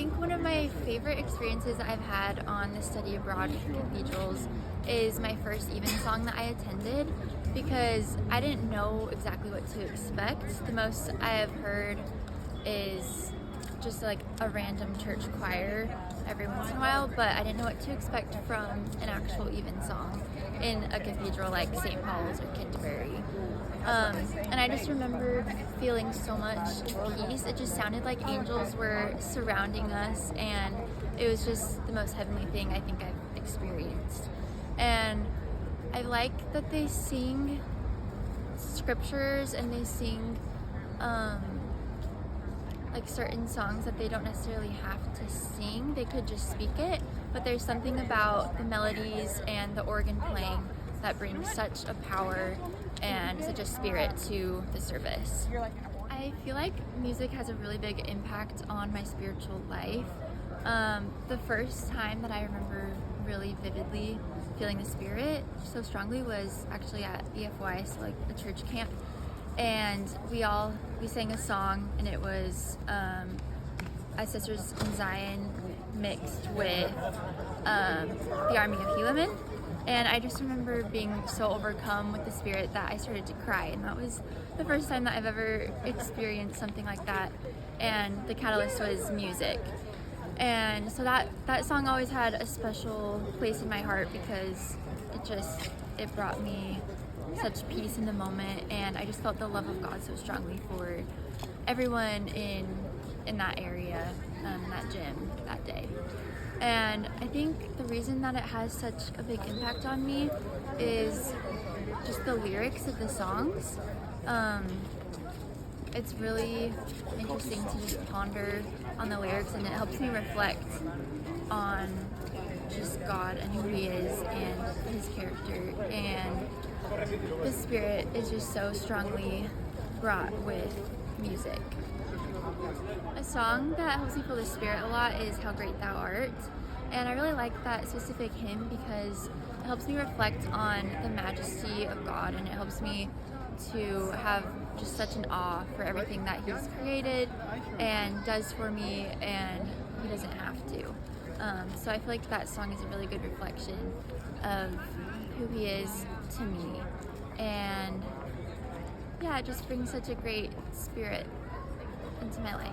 think one of my favorite experiences I've had on the study abroad cathedrals is my first Evensong that I attended, because I didn't know exactly what to expect. The most I have heard is just like a random church choir every once in a while, but I didn't know what to expect from an actual Evensong in a cathedral like St. Paul's or Canterbury. And I just remember feeling so much peace. It just sounded like angels were surrounding us, and it was just the most heavenly thing I think I've experienced. And I like that they sing scriptures and they sing like certain songs that they don't necessarily have to sing. They could just speak it, but there's something about the melodies and the organ playing that brings such a power and such a spirit to the service. I feel like music has a really big impact on my spiritual life. The first time that I remember really vividly feeling the spirit so strongly was actually at EFY, so like a church camp. And we sang a song, and it was As Sisters in Zion mixed with the Army of Helaman. And I just remember being so overcome with the spirit that I started to cry, and that was the first time that I've ever experienced something like that. And the catalyst was music. And so that song always had a special place in my heart, because it brought me such peace in the moment, and I just felt the love of God so strongly for everyone in that area, that gym that day. And I think the reason that it has such a big impact on me is just the lyrics of the songs. It's really interesting to just ponder on the lyrics, and it helps me reflect on just God and who He is and His character. And the Spirit is just so strongly brought with music. A song that helps me feel the Spirit a lot is How Great Thou Art. And I really like that specific hymn because it helps me reflect on the majesty of God, and it helps me to have just such an awe for everything that He's created and does for me, and He doesn't have to. So I feel like that song is a really good reflection of who He is to me. And yeah, it just brings such a great spirit into my life.